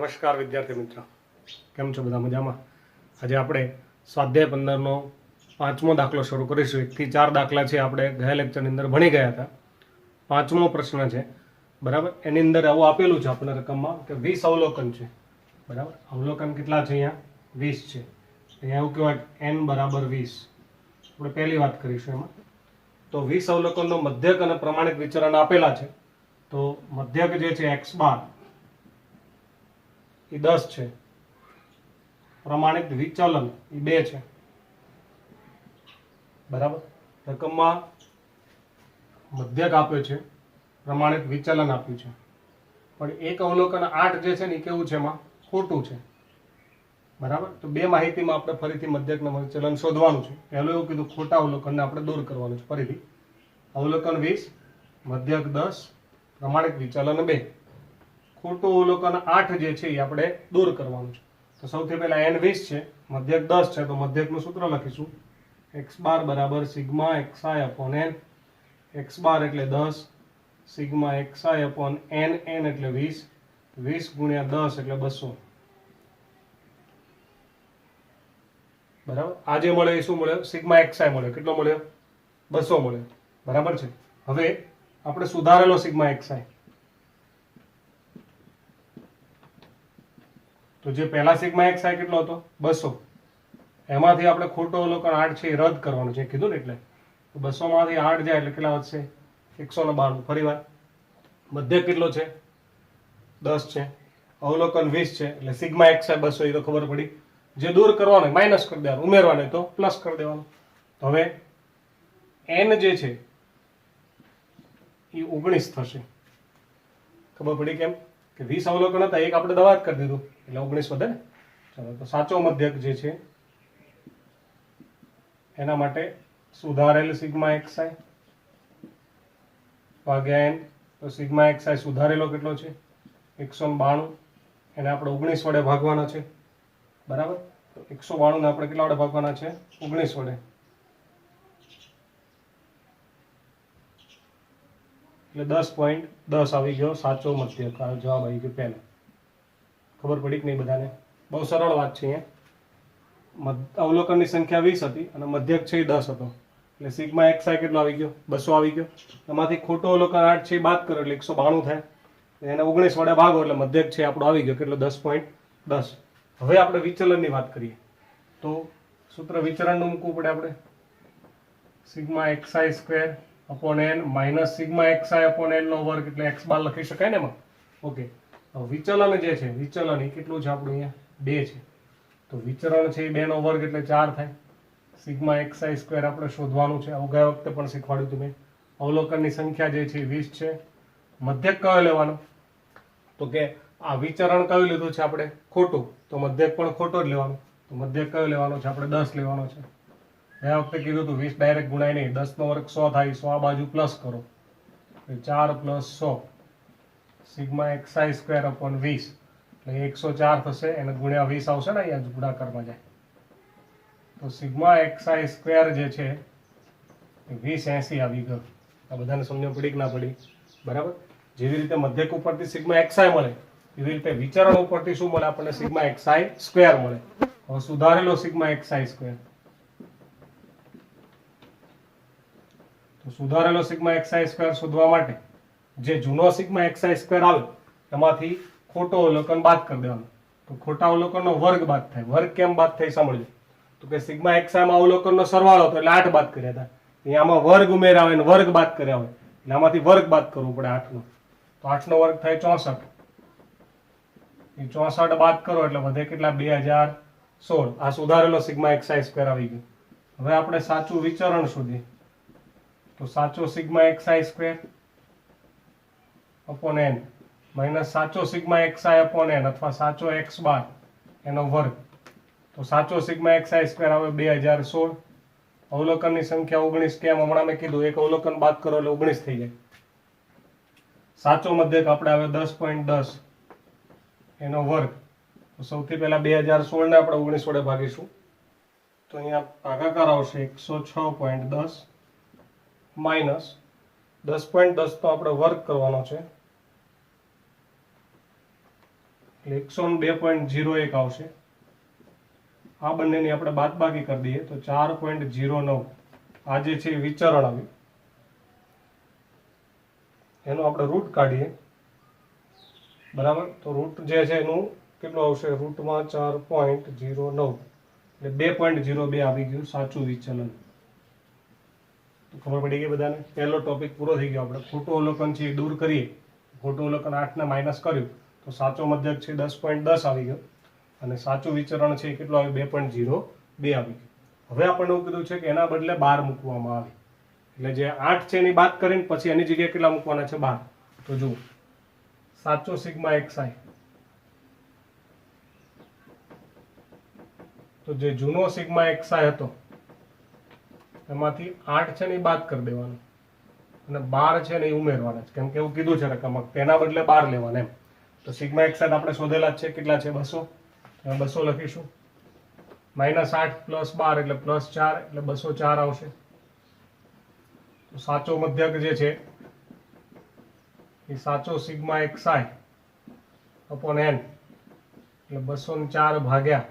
નમસ્કાર વિદ્યાર્થી મિત્રો, કેમ છો બધા? મજામાં? આજે આપણે સ્વાધ્યાય 15નો 5મો દાખલો શરૂ કરીશું. 1 થી 4 દાખલા છે આપણે ગયા લેક્ચરની અંદર ભણી ગયા હતા. 5મો પ્રશ્ન છે, બરાબર. એની અંદર આવું આપેલું છે આપણે રકમમાં કે 20 અવલોકન છે, બરાબર. અવલોકન કેટલા છે? અહીંયા 20 છે. અહીંયા એવું કહેવાય n બરાબર 20. આપણે પહેલી વાત કરીશું એમાં. તો 20 અવલોકનનો મધ્યક અને પ્રમાણિત વિચરણ આપેલા છે. તો મધ્યક જે છે x બાર એ 10 છે, પ્રમાણિત વિચલન એ 2 છે, બરાબર. રકમમાં મધ્યક આપ્યો છે, પ્રમાણિત વિચલન આપ્યું છે, પણ એક અવલોકન 8 જે છે ને એ કેવું છે? એમાં ખોટું છે, બરાબર. તો બે માહિતીમાં આપણે ફરીથી મધ્યકનું વિચલન શોધવાનું છે. પહેલું એવું કીધું ખોટા અવલોકનને આપણે દૂર કરવાનું છે. ફરીથી અવલોકન 20, મધ્યક 10, પ્રમાણિત વિચલન 2. ખોટું અવલોકન 8 જે છે એ આપણે દૂર કરવાનું છે. તો સૌથી પહેલા n 20 છે, મધ્યક 10 છે, તો મધ્યકનું સૂત્ર લખીશું x બાર બરાબર sigma xi upon n. x બાર એટલે 10, sigma xi upon n, n એટલે 20, 20 ગુણ્યા 10 એટલે 200, બરાબર. આ જે મળે એ શું મળ્યો? સિગ્મા xi મળ્યો. કેટલો મળ્યો? 200 મળ્યો, બરાબર છે. હવે આપણે સુધારેલો સિગ્મા xi, તો જે પહેલા સિગ્મા xi કેટલો હતો? 200. એમાંથી આપણે ખોટો અવલોકન 8 છે એ રદ કરવાનું છે, કીધું ને. એટલે 200 માંથી 8 જાય એટલે કેટલા વધશે? 192. ફરી વાર, મધ્યક કેટલો છે? 10 છે, અવલોકન 20 છે, એટલે સિગ્મા xi 200 એ તો ખબર પડી. જે દૂર કરવાનું માઇનસ કરી દેવાનું, ઉમેરવાનું તો પ્લસ કરી દેવાનું. તો હવે n જે છે એ 19 થશે. ખબર પડી કેમ? કે 20 અવલોકન હતા, એક આપણે દવા જ કરી દીધું એટલે 19 વધે ને. ચાલો, તો સાચો મધ્યક જે છે એના માટે સુધારેલ સિગ્મા xi ભાગ્યા n. તો સિગ્મા xi સુધારેલો કેટલો છે? 192. એને આપણે 19 વડે ભાગવાના છે, બરાબર. તો 192 ને આપણે કેટલા વડે ભાગવાના છે? 19 વડે. એટલે 10.10 આવી ગયો સાચો મધ્યક. જવાબ આવી ગયો પહેલા. ખબર પડી કે નહીં બધાને? બહુ સરળ વાત છે. અહીંયા અવલોકનની સંખ્યા 20 હતી અને મધ્યક છે એ 10 હતો, એટલે સિગ્મા xi કેટલો આવી ગયો? 200 આવી ગયો. એમાંથી ખોટો અવલોકન 8 છે એ બાદ કરો એટલે 192 થાય. એને 19 વડે ભાગો એટલે મધ્યક છે આપણો આવી ગયો. કેટલો? 10.10. હવે આપણે વિચલનની વાત કરીએ તો સૂત્ર વિચલનનું મૂકવું પડે આપણે. Sigma xi square upon n minus sigma xi upon n નો વર્ગ, એટલે x બાર લખી શકાય ને એમાં. ઓકે, વિચલન જે છે વિચલન એ કેટલું છે આપણું? અહીંયા 2 છે. તો વિચરણ છે એ 2 નો વર્ગ એટલે 4 થાય. સિગ્મા xi સ્ક્વેર આપણે શોધવાનું છે. ગયા વખતે પણ શીખવાડ્યું હતું મેં. અવલોકનની સંખ્યા જે છે એ 20 છે. મધ્યક કયો લેવાનો? તો કે આ વિચરણ કયું લીધું છે આપણે? ખોટું. તો મધ્યક પણ ખોટો જ લેવાનો. તો મધ્યક કયો લેવાનો છે? આપણે 10 લેવાનો છે. ગયા વખતે કીધું હતું 20 ડાયરેક્ટ ગુણાય નહીં, 10 નો વર્ગ 100 થાય. 100 આ બાજુ પ્લસ કરો, 4 + 100 સિગ્મા xi સ્ક્વેર અપોન 20 એટલે 104 થશે. એને ગુણ્યા 20 આવશે ને, અહીંયા ગુણાકારમાં જાય. તો સિગ્મા xi સ્ક્વેર જે છે એ 2080 આવી ગયો. આ બધાને સમજણ પડી કે ના પડી? બરાબર. જેવી રીતે મધ્યક ઉપરથી સિગ્મા xi મળે એવી રીતે વિચરણ ઉપરથી શું મળે આપણને? સિગ્મા xi સ્ક્વેર મળે. હવે સુધારેલો સિગ્મા xi સ્ક્વેર, તો સુધારેલો સિગ્મા xi સ્ક્વેર શોધવા માટે જે જૂનો સિગ્મા xi સ્ક્વેર આવે એમાંથી ખોટો અવલોકન બાદ કરી દેવાનો. તો ખોટા અવલોકનનો વર્ગ બાદ થાય. વર્ગ કેમ બાદ થાય સમજજો. તો કે સિગ્મા xi માં અવલોકનનો સરવાળો હતો એટલે 8 બાદ કર્યા હતા. અહીંયામાં વર્ગ ઉમેર્યા હોય ને વર્ગ બાદ કર્યા હોય એટલે આમાંથી વર્ગ બાદ કરવું પડે 8 નો. તો 8 નો વર્ગ થાય 64. એ 64 બાદ કરો એટલે વધે કેટલા? 2016. આ સુધારેલો સિગ્મા xi સ્ક્વેર આવી ગયો. હવે આપણે સાચું વિચરણ શોધીએ. તો સાચો sigma xi square upon n minus સાચો સિગ્મા xi અપોન n અથવા સાચો x બાર એનો વર્ગ. તો સાચો સિગ્મા xi સ્ક્વેર આવે 2016. અવલોકનની સંખ્યા 19. કેમ? હમણાં મેં કીધું એક અવલોકન બાદ કરો એટલે 19 થઈ જાય. સાચો મધ્યક આપણે આવે 10.10 એનો વર્ગ. તો સૌથી પહેલા 2016 ને આપણે 19 વડે ભાગીશું. તો અહીંયા ભાગાકાર આવશે 106.10 માઇનસ 10.10 તો આપણે વર્ગ કરવાનો છે એટલે 102.01 આવશે. આ બંનેની આપણે બાદબાકી કરી દઈએ તો 4.09 આ જે છે વિચરણ આવ્યું, એનું આપણે રૂટ કાઢીએ. બરાબર, તો રૂટ જે છે એનું કેટલું આવશે? રૂટમાં 4.09 એટલે 2.02 આવી ગયું સાચું વિચલન. તો ખબર પડી ગઈ બધાને? પહેલો ટોપિક પૂરો થઈ ગયો. આપણે ખોટું અવલોકન છે એ દૂર કરીએ. ખોટું અવલોકન 8 ને માઇનસ કર્યું તો સાચો મધ્યક છે 10.10 આવી ગયો અને સાચું વિચરણ છે કેટલું આવ્યું? 2.02 આવી ગયું. હવે આપણને એવું કીધું છે કે એના બદલે 12 મૂકવામાં આવે, એટલે જે 8 છે એની બાદ કરીને પછી એની જગ્યાએ કેટલા મૂકવાના છે? 12. તો જુઓ, સાચો સિગ્મા xi, તો જે જૂનો સિગ્મા xi હતો એમાંથી 8 છે ને એ બાદ કરી દેવાનો અને 12 છે ને એ ઉમેરવાના છે, કેમ કે એવું કીધું છે રકમમાં તેના બદલે 12 લેવાના એમ. તો સિગ્મા xi આપણે શોધેલા જ છે, કેટલા છે? 200. 200 લખીશું. -8 + 12 એટલે +4 એટલે 204 આવશે. તો સાચો મધ્યક જે છે એ સાચો સિગ્મા xi અપોન n એટલે 204 ભાગ્યા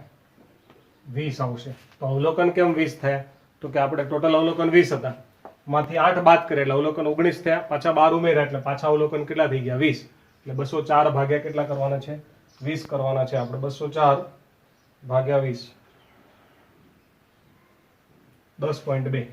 20 આવશે. તો અવલોકન કેમ 20 થયા? તો કે આપણે ટોટલ અવલોકન 20 હતા, માંથી 8 બાદ કરે એટલે અવલોકન 19 થયા, પાછા 12 ઉમેર્યા એટલે પાછા અવલોકન કેટલા થઈ ગયા? 20. એટલે 204 ભાગ્યા કેટલા કરવાના છે? 20 કરવાના છે આપણે. 204 ભાગ્યા 20 10.2.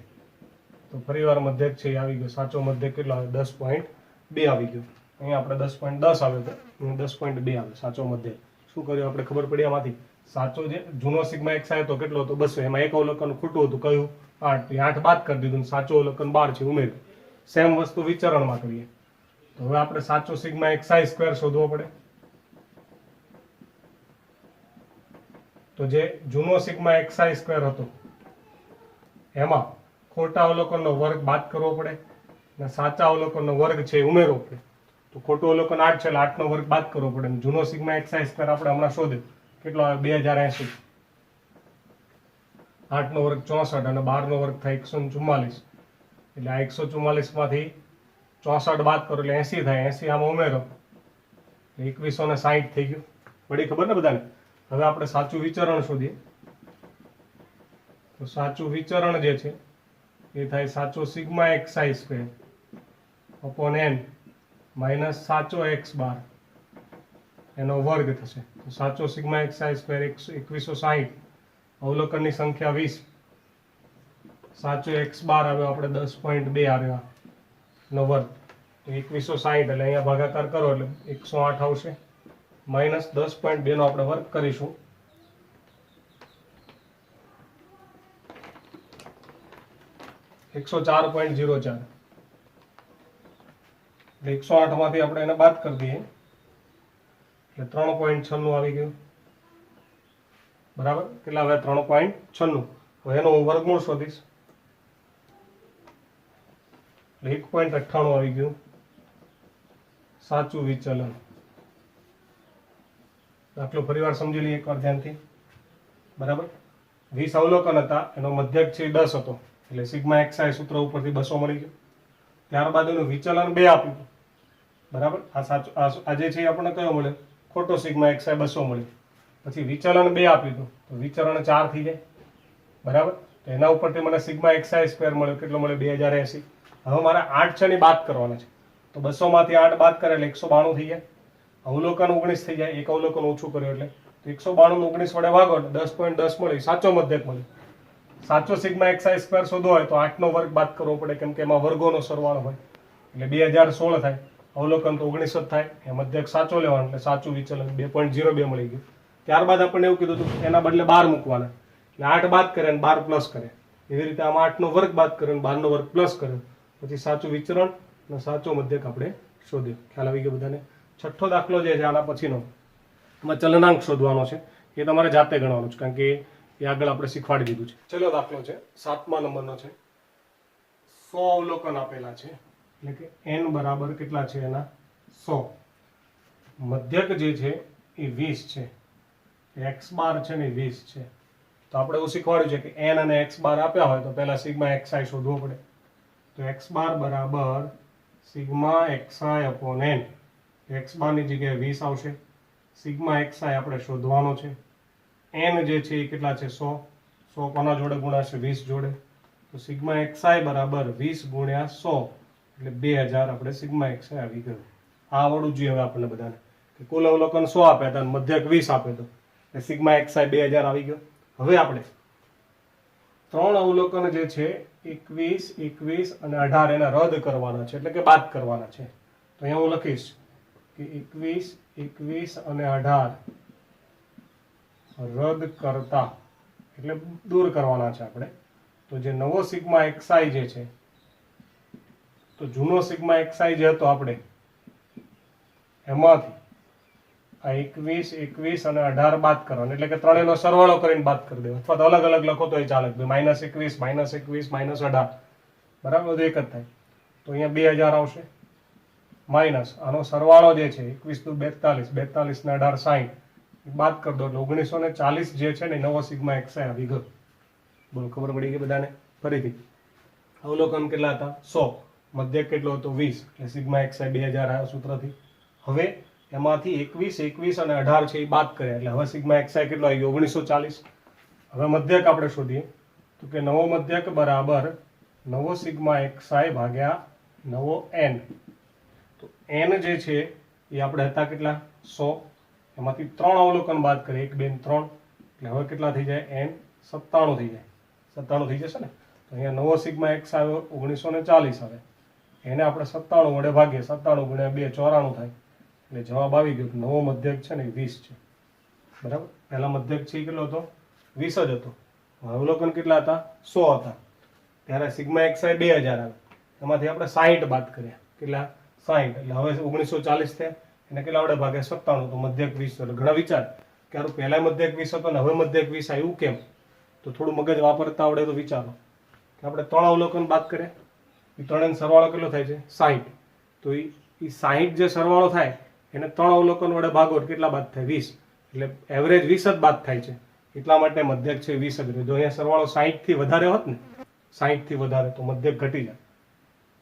તો ફરીવાર મધ્યક છે એ આવી ગયો. સાચો મધ્યક કેટલો આવે? 10.2 આવી ગયો. અહીંયા આપણે 10.10 આવ્યો હતો, 10.2 આવે સાચો મધ્યક. શું કર્યું આપણે? ખબર પડી આમાંથી? સાચો જે જૂનો સિગ્મા xi હતો કેટલો હતો? 200. એમાં એક અવલોકન ખોટું હતું, કયું? 8. 8 બાદ કરી દીધું, સાચો અવલોકન 12 છે ઉમેર્યું. સેમ વસ્તુ વિચરણમાં કરીએ. તો હવે આપણે સાચો સિગ્મા xi² શોધવો પડે. તો જે જૂનો સિગ્મા xi² હતો એમાં ખોટા અવલોકનનો વર્ગ બાદ કરવો પડે અને સાચા અવલોકનનો વર્ગ છે એ ઉમેરવો પડે. તો ખોટું અવલોકન 8 છે એટલે 8 નો વર્ગ બાદ કરવો પડે. જૂનો સિગ્મા xi² આપણે હમણાં શોધ્યો, કેટલો આવે? 2080. 8 નો વર્ગ 64 અને 12 નો વર્ગ થાય 144. એટલે આ 144 માંથી 64 બાદ કરો એટલે 80 થાય. 80 આમાં ઉમેરો 2160 થઈ ગયું. પડી ખબર ને બધાને? હવે આપણે સાચું વિચરણ શોધીએ. તો સાચું વિચરણ જે છે એ થાય સાચો sigma xi² upon n minus સાચો x12 એનો વર્ગ થશે. તો સાચો સિગ્મા xi² 2160, અવલોકનની સંખ્યા 20, સાચો x12 આવ્યો આપણે 10.2 આવ્યો નો વર્ગ. તો 2160 એટલે અહીંયા ભાગાકાર કરો એટલે 108 આવશે. માઇનસ 10.2 નો આપણે વર્ગ કરીશું. -104.04 એટલે 108 માંથી આપણે એને બાદ કરી દઈએ એટલે 3.96 આવી ગયું. બરાબર, કેટલા આવે? 3.96. હવે એનો હું વર્ગમૂળ શોધીશ એટલે 1.98 આવી ગયું સાચું વિચલન. દાખલો ફરીવાર સમજી લઈએ એકવાર ધ્યાનથી. બરાબર, 20 અવલોકન હતા, એનો મધ્યક છે 10 હતો એટલે સિગ્મા xi સૂત્ર ઉપરથી 200 મળી ગયું. ત્યારબાદ એનું વિચલન 2 આપ્યું. બરાબર, આ સાચું આ જે છે એ આપણને કયો મળ્યો? ખોટો સિગ્મા xi 200 મળ્યો. પછી વિચલન 2 આપ્યું હતું તો વિચરણ 4 થઈ જાય. બરાબર, તો એના ઉપરથી મને સિગ્મા xi² મળ્યો. કેટલો મળ્યો? 2080. હવે મારે 8 છે ને બાદ કરવાના છે. તો 200 માંથી 8 બાદ કરે એટલે 192 થઈ જાય. અવલોકન 19 થઈ જાય, એક અવલોકન ઓછું કર્યું એટલે. તો 192 નું 19 વડે ભાગો એટલે 10.10 મળે. સાચો મધ્યક મળે. સાચો સિગ્મા xi² શોધવો હોય તો 8 નો વર્ગ બાદ કરવો પડે, કેમ કે એમાં વર્ગોનો સરવાળો હોય એટલે 2016 થાય. અવલોકન તો 19 જ થાય. એ મધ્યક સાચો લેવાનો એટલે સાચું વિચલન 2.02 મળી ગયું. ત્યારબાદ આપણને એવું કીધું હતું એના બદલે 12 મૂકવાના એટલે 8 બાદ કરે અને 12 પ્લસ કરે. એવી રીતે આમાં 8 નો વર્ગ બાદ કરે અને 12 નો વર્ગ પ્લસ કરે, પછી સાચું વિચરણ અને સાચો મધ્યક આપણે શોધ્યો. ખ્યાલ આવી ગયો બધાને? છઠ્ઠો દાખલો જે છે આના પછીનો, એમાં ચલનાંક શોધવાનો છે. એ તમારે જાતે ગણવાનો છે, કારણ કે એ આગળ આપણે શીખવાડી દીધું છે. છેલ્લો દાખલો છે 7મા નંબરનો છે. 100 અવલોકન આપેલા છે એટલે કે n બરાબર કેટલા છે એના? 100. મધ્યક જે છે એ 20 છે, x12 છે ને 20 છે. તો આપણે એવું શીખવાડ્યું છે કે n અને x12 આપ્યા હોય તો પહેલા સિગ્મા xi શોધવો પડે. તો x12 બરાબર sigma xi upon n. x12 ની જગ્યાએ 20 આવશે સિગ્મા એક્સઆઈ આપણે શોધવાનો છે. એન જે છે એ કેટલા છે 100. 100 કોના જોડે ગુણાશે 20 જોડે. તો સિગ્મા એક્સઆઈ બરાબર 20 ગુણ્યા 100 એટલે 2000 આપણે સિગ્મા એક્સઆઈ આવી ગયું. આ આવડવું જોઈએ હવે આપણને બધાને કે કુલ અવલોકન 100 આપ્યા હતા અને મધ્યક 20 આપ્યો હતો એટલે સિગ્મા એક્સઆઈ 2000 આવી ગયો. હવે આપણે ત્રણ અવલોકન જે છે 21, 21 અને 18 એના રદ કરવાના છે એટલે કે બાદ કરવાના છે. તો અહીંયા હું લખીશ કે 21, 21 અને 18 રદ કરતા એટલે દૂર કરવાના છે આપણે. તો જે નવો સિગ્મા એક્સઆઈ જે છે તો જૂનો સિગ્મા એક્સઆઈ જે હતો આપણે એમાંથી આ 21, 21 અને 18 બાદ કરવાનો એટલે કે ત્રણેયનો સરવાળો કરીને બાદ કરી દેવાનો અથવા તો અલગ અલગ લખો તો એ ચાલે. -21, -21, -18 બરાબર બધું એક જ થાય. તો અહીંયા 2000 આવશે માઇનસ આનો સરવાળો જે છે 21 × 42, 42 ને 18 60 બાદ કરી દો એટલે 1940 જે છે ને નવો સિગ્મા એક્સઆઈ આવી ગયો. બોલો ખબર પડી ગઈ બધાને? ફરીથી અવલોકન કેટલા હતા 100, મધ્યક કેટલો હતો 20 એટલે સિગ્મા એક્સઆઈ 2000 આવ્યો સૂત્રથી. હવે એમાંથી 21, 21 અને 18 છે એ બાદ કર્યા એટલે હવે સિગ્મા એક્સઆઈ કેટલો આવી ગયો 1940. હવે મધ્યક આપણે શોધીએ તો કે નવો મધ્યક બરાબર નવો સિગ્મા એક્સઆઈ ભાગ્યા નવો એન. તો એન જે છે એ આપણે હતા કેટલા 100, એમાંથી 3 અવલોકન બાદ કરીએ 1, 2, 3 એટલે હવે કેટલા થઈ જાય એન 97 થઈ જાય. 97 થઈ જશે ને. તો અહીંયા નવો સિગ્મા એક્સ આવ્યો 1940. હવે એને આપણે 97 વડે ભાગીએ 97 ગુણ્યા 2 94 થાય એટલે જવાબ આવી ગયો. નવો મધ્યક છે ને 20 છે બરાબર. પહેલા મધ્યક છે એ કેટલો હતો 20 જ હતો. અવલોકન કેટલા હતા 100 હતા ત્યારે સિગ્મા એક્સઆઈ 2000 આવે એમાંથી આપણે 60 બાદ કર્યા કેટલા 60 એટલે હવે 1940 થયા. એને કેટલા વડે ભાગે 97 તો મધ્યક 20. ઘણા વિચાર કે આનું પહેલા મધ્યક 20 હતો ને હવે મધ્યક 20 આવ્યું કેમ? તો થોડું મગજ વાપરતા આવડે તો વિચારો કે આપણે 3 અવલોકન બાદ કર્યા એ ત્રણેયનો સરવાળો કેટલો થાય છે 60. તો એ 60 જે સરવાળો થાય એને 3 અવલોકન વડે ભાગો કેટલા બાદ થાય 20 એટલે એવરેજ 20 જ બાદ થાય છે એટલા માટે મધ્યક છે 20 જ રહે. જો અહીંયા સરવાળો 60 થી વધારે હોત ને 60 થી વધારે તો મધ્યક ઘટી જાય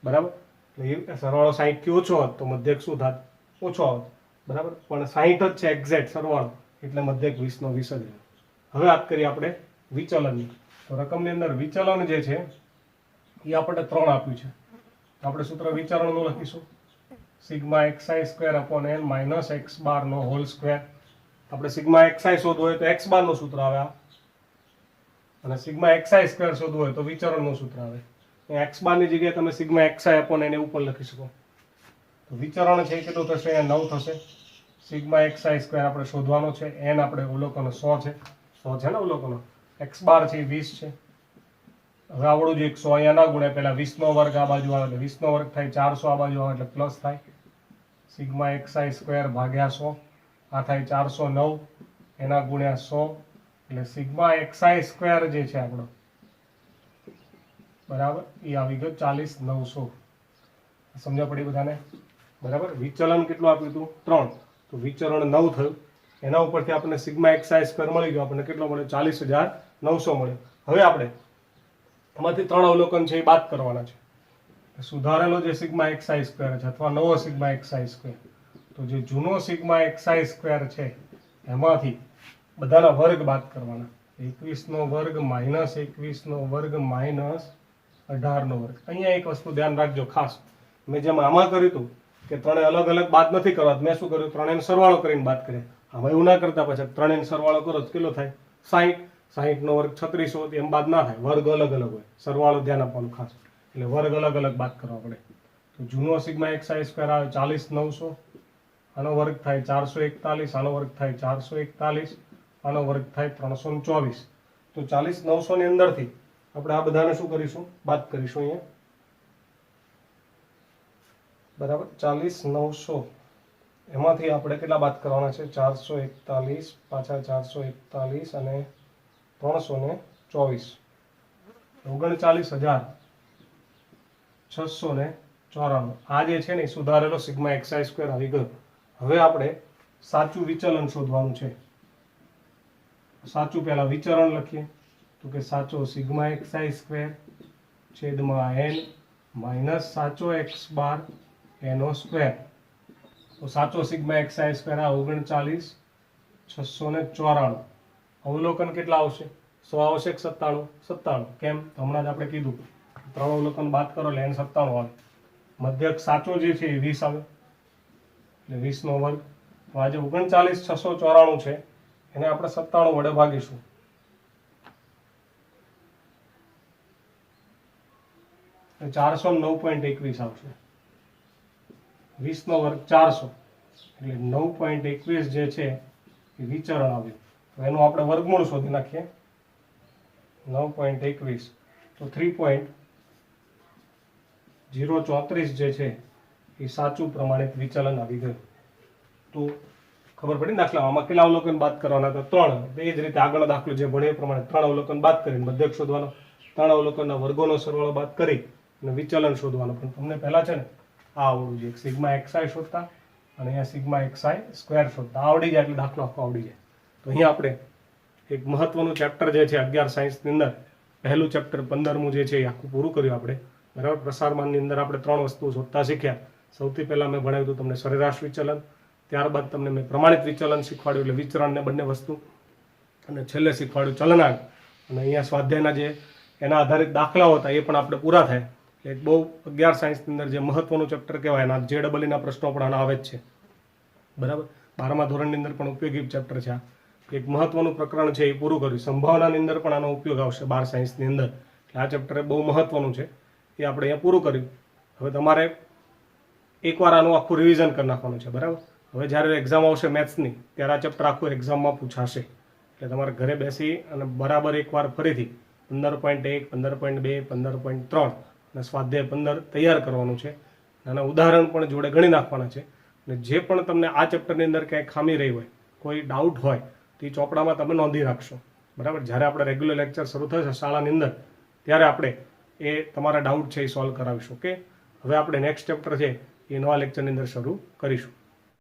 બરાબર. એટલે સરવાળો 60 થી ઓછો હોત તો મધ્યક શું થાત ઓછો હોત બરાબર. પણ 60 જ છે એક્ઝેક્ટ સરવાળો એટલે મધ્યક 20 નો 20 જ રહે. હવે વાત કરીએ આપણે વિચલનની. તો રકમની અંદર વિચલન જે છે એ આપણે 3 આપ્યું છે. તો આપણે સૂત્ર વિચલનનું લખીશું sigma x i square upon n minus x bar નો હોલ સ્ક્વેર. આપણે સિગ્મા એક્સઆઈ શોધવું હોય તો એક્સ બાર નું સૂત્ર આવે અને સિગ્મા એક્સઆઈ સ્ક્વેર શોધવું હોય તો વિચલનનું સૂત્ર આવે. એક્સ બાર ની જગ્યાએ તમે સિગ્મા એક્સઆઈ અપોન એન ઉપર લખી શકો. તો વિચલન છે કેટલું થશે અહીંયા 9 થશે. સિગ્મા એક્સઆઈ સ્ક્વેર આપણે શોધવાનો છે. એન આપણે અવલોકનો 100 છે 100 છે ને અવલોકનો. એક્સ બાર છે 20 છે. હવે આવડું જે 100 અહીંયા ના ગુણ્યા પહેલા 20 નો વર્ગ આ બાજુ આવે એટલે 20 નો વર્ગ થાય 400 આ બાજુ આવે એટલે પ્લસ થાય. સિગ્મા એક્સઆઈ સ્ક્વેર ભાગ્યા 100 આ થાય 409 એના ગુણ્યા 100 એટલે સિગ્મા એક્સઆઈ સ્ક્વેર જે છે આપણો બરાબર એ આવી ગયો 40900. સમજવા પડી બધાને બરાબર. વિચલન કેટલું આપ્યું હતું 3 તો વિચલન 9 થયું. એના ઉપરથી આપણને સિગ્મા એક્સઆઈ સ્ક્વેર મળી ગયો. આપણને કેટલો મળ્યો 40900 મળ્યો. હવે આપણે એમાંથી 3 અવલોકન છે એ બાદ કરવાના છે. સુધારેલો જે સિગ્મા એક્સઆઈ સ્ક્વેર છે અથવા નવો સિગ્મા એક્સઆઈ સ્ક્વેર તો જે જૂનો સિગ્મા એક્સઆઈ સ્ક્વેર છે એમાંથી બધાના વર્ગ બાદ કરવાના. 21 નો વર્ગ માઇનસ 21 નો વર્ગ માઇનસ 18 નો વર્ગ. અહીંયા એક વસ્તુ ધ્યાન રાખજો ખાસ. મેં જેમ આમાં કર્યું હતું કે ત્રણે અલગ અલગ બાદ નથી કરવા. મેં શું કર્યું ત્રણેયનો સરવાળો કરીને બાદ કર્યા. આમાં એવું ના કરતા પછી ત્રણેયનો સરવાળો કરો તો કેટલો થાય 60. 60 નો વર્ગ 3600 એમ બાદ ના થાય. વર્ગ અલગ અલગ હોય. સરવાળો ધ્યાન આપવાનું ખાસ. એટલે વર્ગ અલગ અલગ બાદ કરવા પડે. તો જૂનો સિગ્મા એક્સઆઈ સ્ક્વેર આવે 40900. આનો વર્ગ થાય 441. આનો વર્ગ થાય 441. આનો વર્ગ થાય 324. તો 40900 ની અંદરથી આપણે આ બધાને શું કરીશું બાદ કરીશું અહીંયા બરાબર. 40900 એમાંથી આપણે કેટલા બાદ કરવાના છે 441 પાછા 441 અને 324 39,694. આ જે છે ને સુધારેલો સિગ્મા એક્સઆઈ સ્ક્વેર આવી ગયો. હવે આપણે સાચું વિચલન શોધવાનું છે. સાચું પહેલા વિચલન લખીએ તો કે સાચો સિગ્મા એક્સઆઈ સ્ક્વેર છેદમાં એન માઇનસ સાચો એક્સ બાર એનો સ્ક્વેર. તો સાચો સિગ્મા એક્સઆઈ સ્ક્વેર આ 39 694. અવલોકન કેટલા આવશે? 100 આવશે કે 97? 97. કેમ? તો હમણાં જ આપણે કીધું 3 અવલોકન બાદ કરો એટલે n 97 આવે. મધ્યક સાચો જે છે એ 20 આવે એટલે 20 નો વર્ગ. તો આજે 39,694 છે એને આપણે 97 વડે ભાગીશું. તો 409.21 આવશે. 20 નો વર્ગ 400 એટલે 9.21 જે છે એ વિચરણ આવ્યું. તો એનું આપણે વર્ગમૂળ શોધી નાખીએ. 9.21 તો 3.034 જે છે એ સાચું પ્રમાણિત વિચલન આવી ગયું. તો ખબર પડી દાખલા આમાં કેટલા અવલોકન બાદ કરવાના હતા? 3. એ જ રીતે આગળ દાખલો જે ભણે એ પ્રમાણે 3 અવલોકન બાદ કરીને મધ્યક શોધવાનો, 3 અવલોકનના વર્ગોનો સરવાળો બાદ કરી અને વિચલન શોધવાનો. પણ તમને પહેલા છે ને આ આવડવું જોઈએ, સિગ્મા xi શોધતા અને અહીંયા સિગ્મા xi સ્ક્વેર શોધતા આવડી જાય એટલે દાખલો આખો આવડી જાય. તો અહીંયા આપણે એક મહત્વનું ચેપ્ટર જે છે 11 સાયન્સની અંદર પહેલું ચેપ્ટર 15મું જે છે એ આખું પૂરું કર્યું આપણે. બરાબર. પ્રસારમાનની અંદર આપણે 3 વસ્તુઓ શોધતા શીખ્યા. સૌથી પહેલાં મેં ભણાવ્યું હતું તમને સરેરાશ વિચલન, ત્યારબાદ તમને મેં પ્રમાણિત વિચલન શીખવાડ્યું એટલે વિચરણને બંને વસ્તુ, અને છેલ્લે શીખવાડ્યું ચલનાંક. અને અહીંયા સ્વાધ્યાયના જે એના આધારિત દાખલાઓ હતા એ પણ આપણે પૂરા થાય. એટલે બહુ 11 સાયન્સની અંદર જે મહત્વનું ચેપ્ટર કહેવાય એના JEE ના પ્રશ્નો પણ આના આવે જ છે. બરાબર. 12મા ધોરણની અંદર પણ ઉપયોગી ચેપ્ટર છે આ. એક મહત્વનું પ્રકરણ છે એ પૂરું કર્યું. સંભાવનાની અંદર પણ આનો ઉપયોગ આવશે 12 સાયન્સની અંદર. એટલે આ ચેપ્ટર બહુ મહત્વનું છે એ આપણે અહીંયા પૂરું કર્યું. હવે તમારે એકવાર આનું આખું રિવિઝન કરી નાખવાનું છે. બરાબર. હવે જ્યારે એક્ઝામ આવશે મેથ્સની ત્યારે આ ચેપ્ટર આખું એક્ઝામમાં પૂછાશે. એટલે તમારે ઘરે બેસી અને બરાબર એકવાર ફરીથી 15.1, 15.2, 15.3 અને સ્વાધ્યાય 15 તૈયાર કરવાનું છે. આના ઉદાહરણ પણ જોડે ગણી નાખવાના છે. અને જે પણ તમને આ ચેપ્ટરની અંદર ક્યાંય ખામી રહી હોય, કોઈ ડાઉટ હોય તો એ ચોપડામાં તમે નોંધી રાખશો. બરાબર. જ્યારે આપણે રેગ્યુલર લેક્ચર શરૂ થશે શાળાની અંદર ત્યારે આપણે એ તમારા ડાઉટ છે એ સોલ્વ કરાવીશું. ઓકે. હવે આપણે નેક્સ્ટ ચેપ્ટર છે એ નવા લેક્ચરની અંદર શરૂ કરીશું.